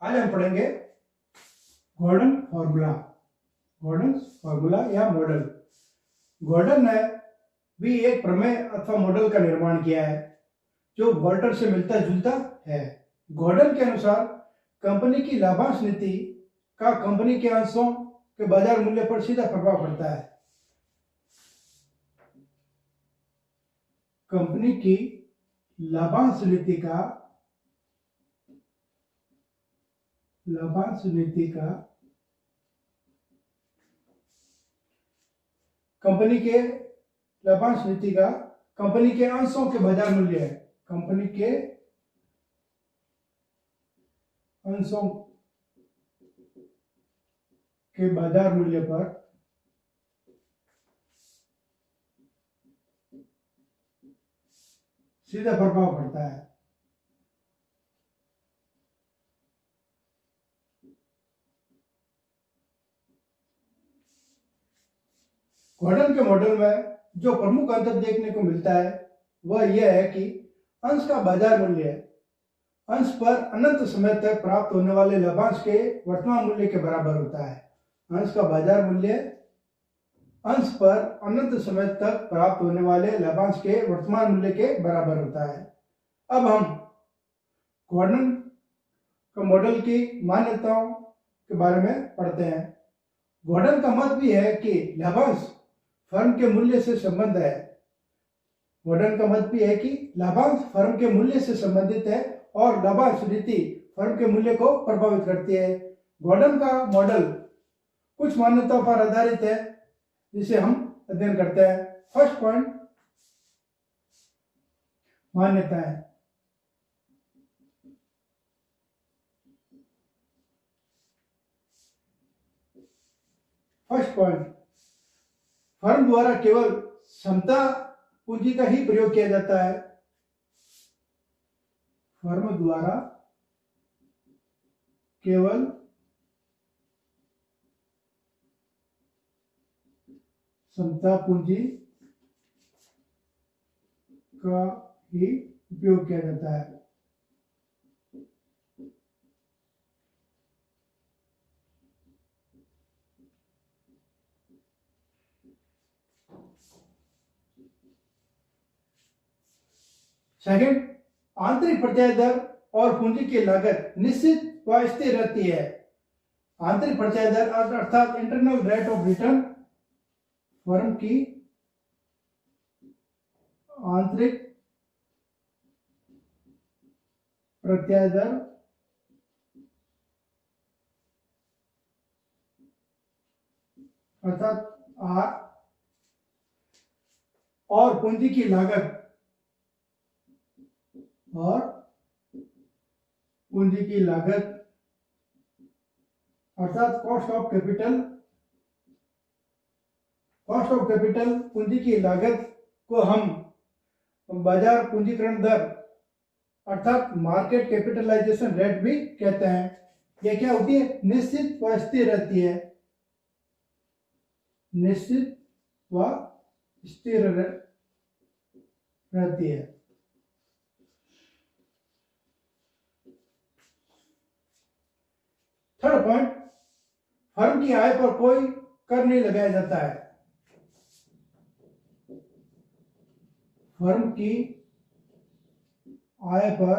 आज हम पढ़ेंगे गॉर्डन फॉर्मूला। गॉर्डन फॉर्मूला या मॉडल। गॉर्डन ने भी एक प्रमेय अथवा मॉडल का निर्माण किया है जो वॉल्टर से मिलता जुलता है। गॉर्डन के अनुसार कंपनी की लाभांश नीति का कंपनी के अंशों के बाजार मूल्य पर सीधा प्रभाव पड़ता है। कंपनी की लाभांश नीति का कंपनी के लाभांश नीति का कंपनी के अंशों के बाजार मूल्य है। कंपनी के अंशों के बाजार मूल्य पर सीधा प्रभाव पड़ता है। गॉर्डन के मॉडल में जो प्रमुख अंतर देखने को मिलता है वह यह है कि अंश का बाजार मूल्य अंश पर अनंत समय तक प्राप्त होने वाले लाभांश के वर्तमान मूल्य के बराबर होता है। अंश का बाजार मूल्य अंश पर अनंत समय तक प्राप्त होने वाले लाभांश के वर्तमान मूल्य के बराबर होता है। अब हम गॉर्डन का मॉडल की मान्यताओं के बारे में पढ़ते हैं। गॉर्डन का मत भी है कि लाभांश फर्म के मूल्य से संबंध है। गॉर्डन का मत भी है कि लाभांश फर्म के मूल्य से संबंधित है और लाभांश नीति फर्म के मूल्य को प्रभावित करती है। गॉर्डन का मॉडल कुछ मान्यताओं पर आधारित है जिसे हम अध्ययन करते हैं। फर्स्ट पॉइंट, मान्यताएं। फर्स्ट पॉइंट, फर्म द्वारा केवल क्षमता पूंजी का ही प्रयोग किया जाता है। फर्म द्वारा केवल क्षमता पूंजी का ही उपयोग किया जाता है। सेकंड, आंतरिक प्रत्याय दर और पूंजी की लागत निश्चित व स्थिर रहती है। आंतरिक प्रत्याय दर अर्थात internal rate of return firm की आंतरिक प्रत्याय दर अर्थात आर और पूंजी की लागत अर्थात कॉस्ट ऑफ कैपिटल पूंजी की लागत को हम बाजार पूंजीकरण दर अर्थात मार्केट कैपिटलाइजेशन रेट भी कहते हैं। यह क्या होती है? निश्चित व स्थिर रहती है। निश्चित व स्थिर रहती है। थर्ड पॉइंट, फर्म की आय पर कोई कर नहीं लगाया जाता है। फर्म की आय पर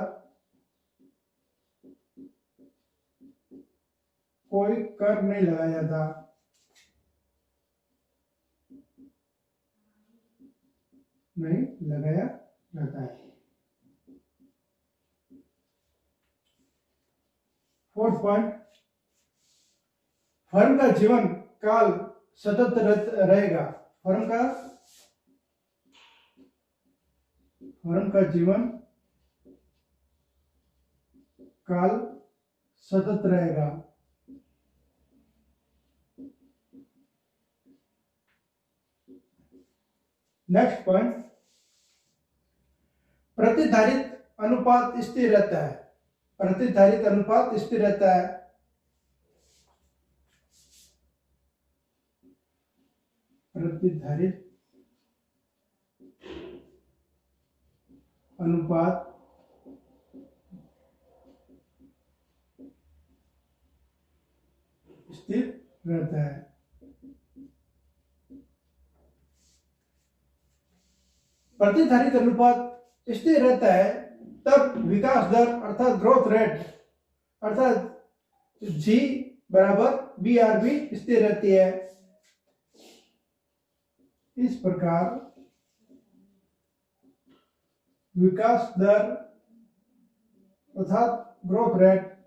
कोई कर नहीं लगाया जाता। है। फोर्थ पॉइंट, फर्म का जीवन काल सतत रहेगा। फर्म का जीवन काल सतत रहेगा। नेक्स्ट पॉइंट, प्रतिधारित अनुपात स्थिर रहता है। प्रतिधारित अनुपात स्थिर रहता है। प्रतिधारित अनुपात स्थिर रहता है। प्रतिधारित अनुपात स्थिर रहता है तब विकास दर अर्थात ग्रोथ रेट अर्थात जी बराबर बी आर भी स्थिर रहती है। इस प्रकार विकास दर अर्थात ग्रोथ रेट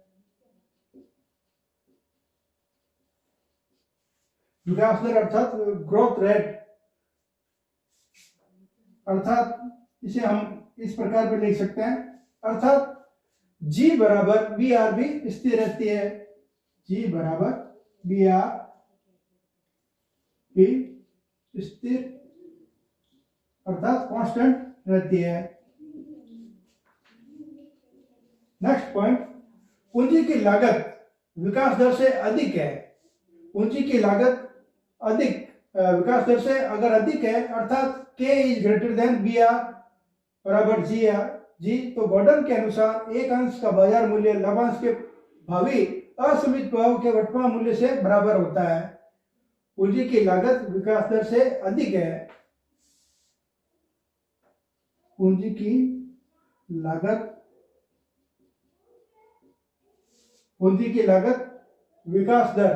अर्थात इसे हम इस प्रकार पे लिख सकते हैं अर्थात जी बराबर बी आर भी स्थिर रहती है। जी बराबर बी आर भी स्थिर अर्थात कांस्टेंट रहती है। नेक्स्ट पॉइंट, पूंजी की लागत विकास दर से अधिक है। पूंजी की लागत विकास दर से अगर अधिक है अर्थात K is greater than B R बराबर जी तो गॉर्डन के अनुसार एक अंश का बाजार मूल्य लाभांश के भावी असीमित प्रभाव के वर्तमान मूल्य से बराबर होता है। पूंजी की लागत विकास दर से अधिक है। पूंजी की लागत विकास दर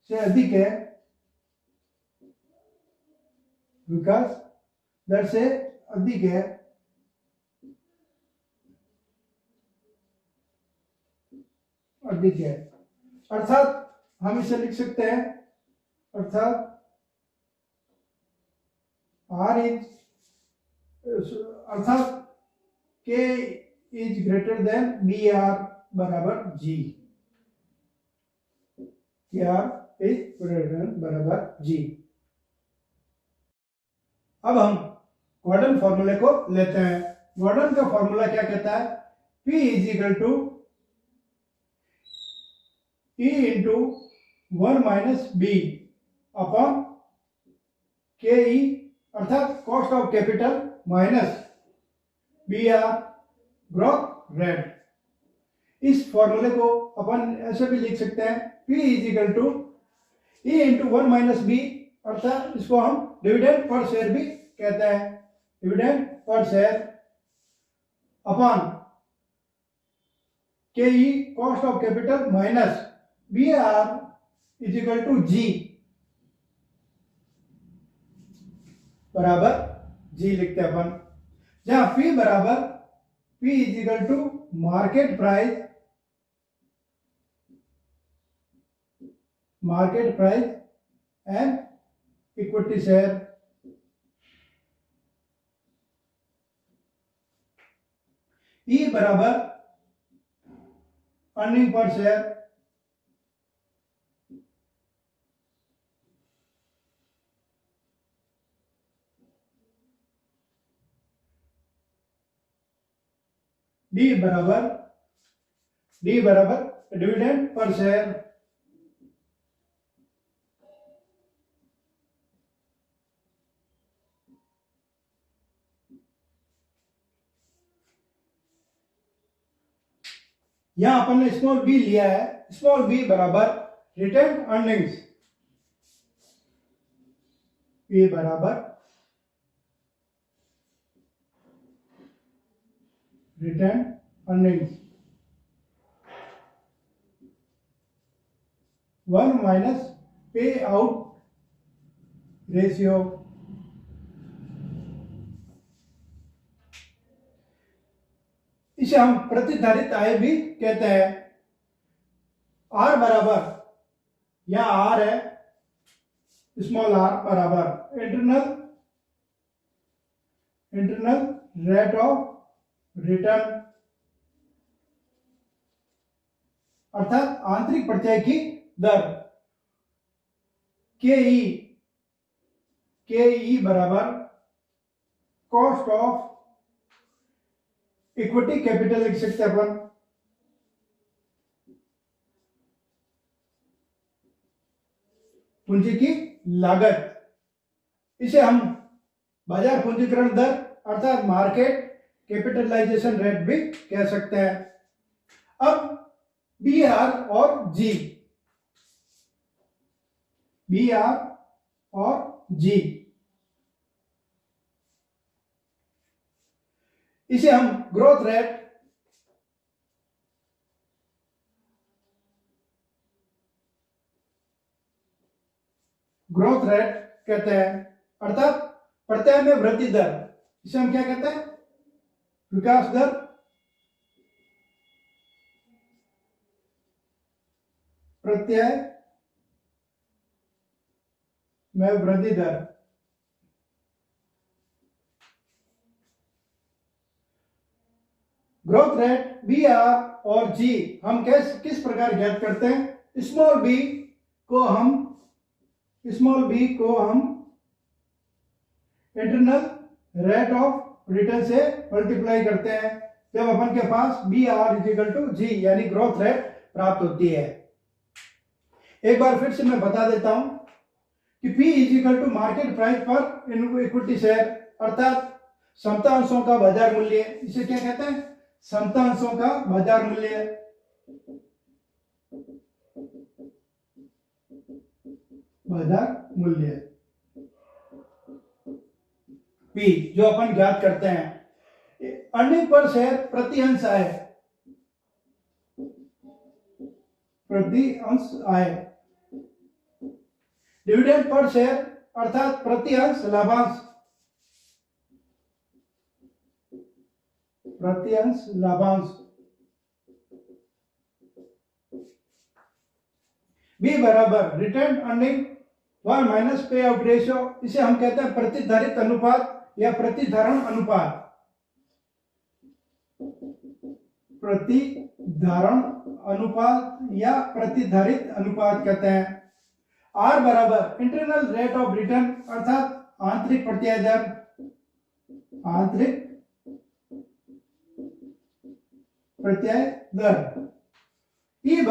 से अधिक है। विकास दर से अधिक है अर्थात हम इसे लिख सकते हैं अर्थात K is greater than B R बराबर जी। अब हम गॉर्डन फॉर्मूले को लेते हैं। गॉर्डन का फॉर्मूला क्या कहता है? P is equal to E into 1 minus B upon के ई अर्थात cost of capital minus B R growth rate. इस फॉर्मूले को अपन ऐसे भी लिख सकते हैं P is equal to E into 1 minus B अर्थात इसको हम डिविडेंड पर शेयर भी कहते हैं। डिविडेंड पर शेयर अपॉन के e cost of capital minus B r is equal to g बराबर जी लिखते हैं अपन, जहां पी बराबर P is equal to market price and equity share. E बराबर अर्निंग पर शेयर। डी बराबर dividend per share. यहां अपन ने स्मॉल बी लिया है। स्मॉल बी बराबर रिटेन अर्निंग्स। पी बराबर retained earnings 1 minus payout ratio. इसे हम प्रतिधारित आय भी कहते हैं। आर बराबर या आर है स्मॉल आर बराबर इंटरनल रेट ऑफ रिटर्न अर्थात आंतरिक प्रत्यय की दर। के ई बराबर कॉस्ट ऑफ इक्विटी कैपिटल लिख सकते हैं अपन। पूंजी की लागत, इसे हम बाजार पूंजीकरण दर अर्थात मार्केट कैपिटलाइजेशन रेट भी कह सकते हैं। अब बी आर और जी बी आर और जी, इसे हम ग्रोथ रेट कहते हैं, अर्थात प्रत्यय में वृद्धि दर, इसे हम क्या कहते हैं? विकास दर। प्रत्यय में वृद्धि दर। ग्रोथ रेट बी आर और जी हम किस प्रकार ज्ञात करते हैं? स्मॉल बी को हम इंटरनल रेट ऑफ रिटर्न से मल्टीप्लाई करते हैं, जब अपन के पास बी आर इजिकल टू जी यानी ग्रोथ रेट प्राप्त होती है। एक बार फिर से मैं बता देता हूं कि P is equal to market price per equity share, अर्थात समता अंशों का बाजार मूल्य। इसे क्या कहते हैं? समता अंशों का बाजार मूल्य। बाजार मूल्य P जो अपन ज्ञात करते हैं। अर्निंग पर शेयर प्रति अंश आय, डिविडेंड पर शेयर अर्थात प्रति अंश लाभांश, बी बराबर return earning one minus payout ratio, इसे हम कहते हैं प्रतिधारित अनुपात या प्रतिधारण अनुपात। प्रतिधारण अनुपात या प्रतिधारित अनुपात कहते हैं। आर बराबर इंटरनल रेट ऑफ रिटर्न अर्थात आंतरिक प्रत्यय दर, ई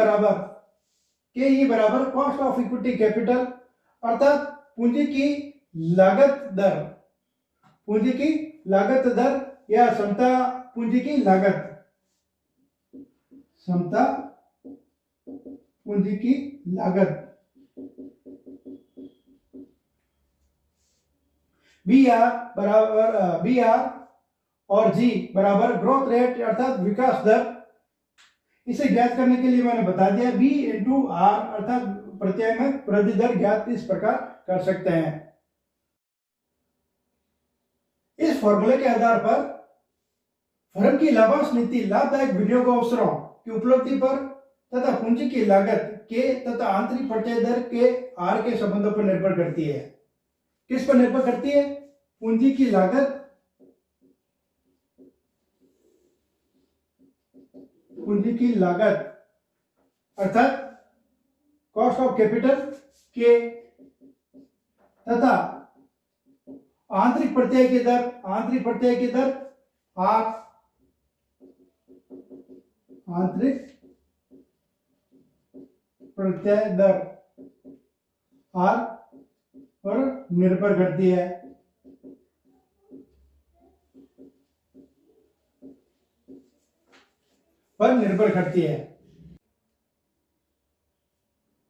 बराबर कॉस्ट ऑफ इक्विटी कैपिटल अर्थात पूंजी की लागत दर या समता पूंजी की लागत, बी आर और जी बराबर ग्रोथ रेट अर्थात विकास दर। इसे ज्ञात करने के लिए मैंने बता दिया बी इंटू आर अर्थात प्रत्यय में वृद्धि दर ज्ञात इस प्रकार कर सकते हैं। इस फॉर्मूले के आधार पर फर्म की लाभांश नीति लाभदायक विनियोग अवसरों की उपलब्धि पर तथा पूंजी की लागत के तथा आंतरिक प्रत्यय दर के आर के संबंधों पर निर्भर करती है। किस पर निर्भर करती है? पूंजी की लागत, अर्थात कॉस्ट ऑफ कैपिटल के तथा आंतरिक प्रत्यय की दर आर, आंतरिक प्रत्यय दर आर पर निर्भर करती है।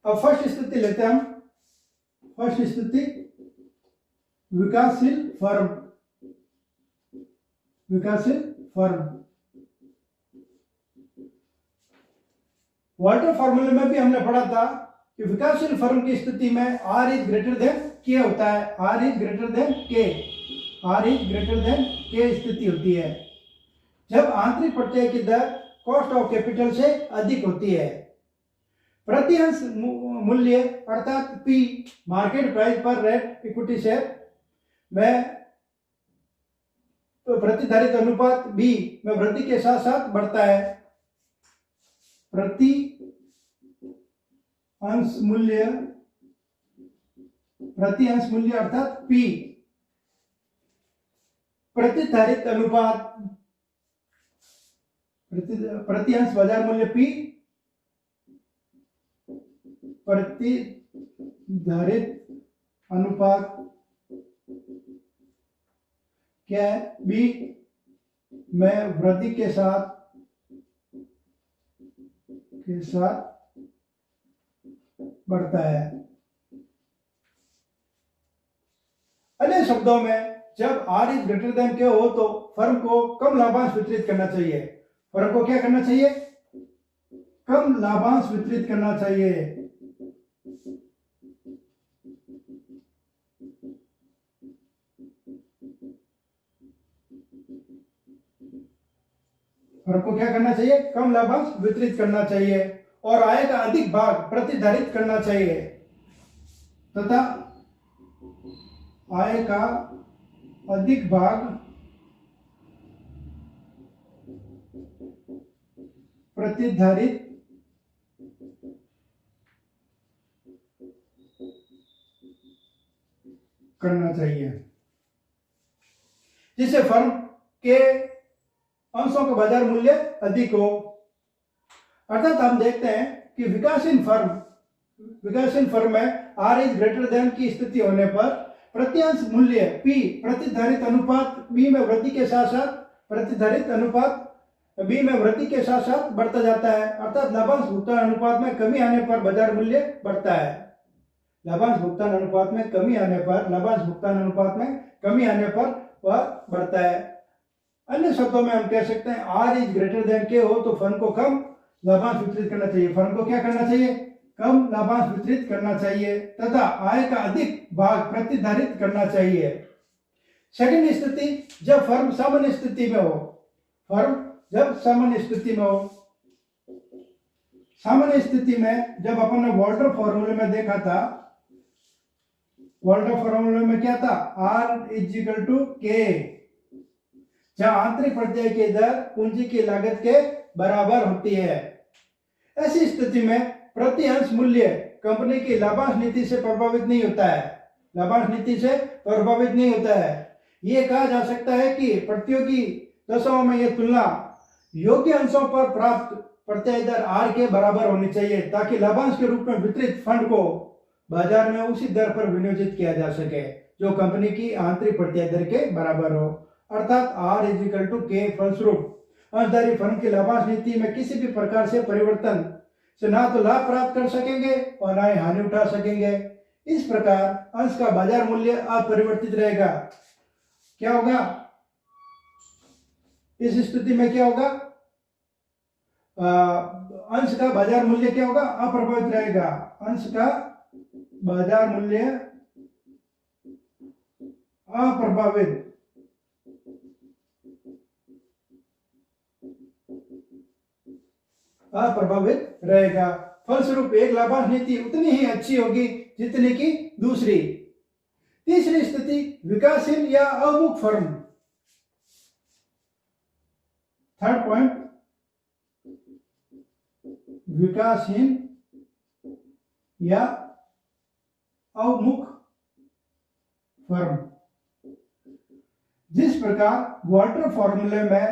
अब फर्स्ट स्थिति लेते हैं हम। फर्स्ट स्थिति विकासशील फर्म। वाल्टर फॉर्मूले में भी हमने पढ़ा था कि विकासशील फर्म की स्थिति में आर इज ग्रेटर देन के होता है। आर इज ग्रेटर देन के स्थिति होती है जब आंतरिक प्रत्यय की दर कॉस्ट ऑफ कैपिटल से अधिक होती है। प्रति अंश मूल्य अर्थात P मार्केट प्राइस पर रेट इक्विटी शेयर में प्रतिधारित अनुपात B में वृद्धि के साथ साथ बढ़ता है। प्रति अंश मूल्य अर्थात P प्रतिधारित अनुपात, प्रति अंश बाजार मूल्य P प्रतिधारित अनुपात क्या है? B में वृद्धि के साथ बढ़ता है। अन्य शब्दों में जब R इज ग्रेटर देन के हो तो फर्म को कम लाभांश वितरित करना चाहिए। फर्म को क्या करना चाहिए? कम लाभांश वितरित करना चाहिए। फर्म को क्या करना चाहिए? कम लाभांश वितरित करना चाहिए और आय का अधिक भाग प्रतिधारित करना चाहिए तथा आय का अधिक भाग प्रतिधारित करना चाहिए, जिससे फर्म के अंशों का बाजार मूल्य अधिक हो। अर्थात हम देखते हैं कि विकासशील फर्म में R इज ग्रेटर देन की स्थिति होने पर प्रत्यंश मूल्य P प्रतिधारित अनुपात B में वृद्धि के साथ साथ बढ़ता जाता है। अर्थात लाभांश भुगतान अनुपात में कमी आने पर बाजार मूल्य बढ़ता है। लाभांश भुगतान अनुपात में कमी आने पर वह बढ़ता है। अन्य शब्दों में हम कह सकते हैं R इज ग्रेटर देन के हो तो फर्म को कम लाभांश वितरित करना चाहिए। फर्म को क्या करना चाहिए? कम लाभांश वितरित करना चाहिए तथा आय का अधिक भाग प्रतिधारित करना चाहिए। सेकंड स्थिति, जब फर्म सामान्य स्थिति में हो। सामान्य स्थिति में जब अपन ने वॉल्टर फॉर्मूले में देखा था, वॉल्टर फॉर्मूले में क्या था? R इज इक्वल टू के, जहां आंतरिक प्रत्यय की दर पूंजी की लागत के बराबर होती है। ऐसी स्थिति में प्रति अंश मूल्य कंपनी की लाभांश नीति से प्रभावित नहीं होता है। ये कहा जा सकता है कि प्रतियोगी दशाओं में यह तुलना योग्य अंशों पर प्राप्त प्रत्यय दर R के बराबर होनी चाहिए ताकि लाभांश के रूप में वितरित फंड को बाजार में उसी दर पर विनियोजित किया जा सके जो कंपनी की आंतरिक प्रत्यय दर के बराबर हो। अर्थात R इज इक्वल टू के। फलस्वरूप अंशधारी फर्म की लाभांश नीति में किसी भी प्रकार से परिवर्तन से ना तो लाभ प्राप्त कर सकेंगे और ना ही हानि उठा सकेंगे। इस प्रकार अंश का बाजार मूल्य अपरिवर्तित रहेगा। क्या होगा इस स्थिति में? क्या होगा? अंश का बाजार मूल्य क्या होगा? अप्रभावित रहेगा। अंश का बाजार मूल्य अप्रभावित रहेगा। फलस्वरूप एक लाभांश नीति उतनी ही अच्छी होगी जितनी की दूसरी। तीसरी स्थिति, विकासशील या अवमुख फर्म। थर्ड पॉइंट, विकासहीन या अवमुख फर्म। जिस प्रकार वॉल्टर फॉर्मूले में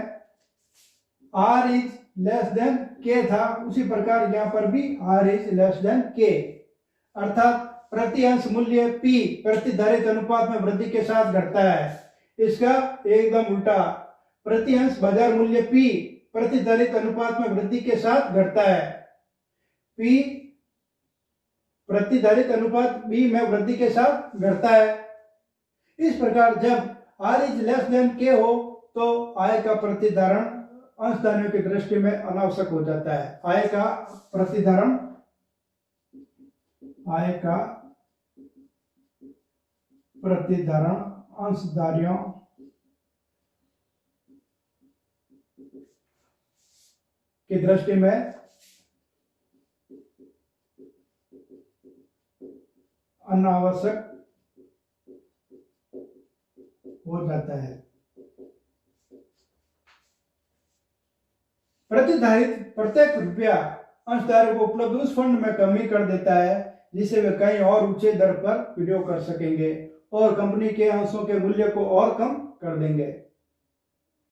R इज लेस देन के था, उसी प्रकार यहां पर भी R इज लेस देन के। अर्थात प्रति अंश मूल्य P प्रतिधारित अनुपात में वृद्धि के साथ घटता है। इसका एकदम उल्टा, प्रति अंश बाजार मूल्य P प्रतिधारित अनुपात में वृद्धि के साथ घटता है। P प्रतिधारित अनुपात B में वृद्धि के साथ घटता है। इस प्रकार जब R इज लेस देन के हो तो आय का प्रतिधारण अंशधारियों की दृष्टि में अनावश्यक हो जाता है। आय का प्रतिधारण अंशधारियों की दृष्टि में अनावश्यक हो जाता है। प्रतिधारित प्रत्येक रुपया अंशधारकों को उपलब्ध उस फंड में कमी कर देता है जिसे वे कहीं और ऊंचे दर पर विनियोग कर सकेंगे और कंपनी के अंशों के मूल्य को और कम कर देंगे।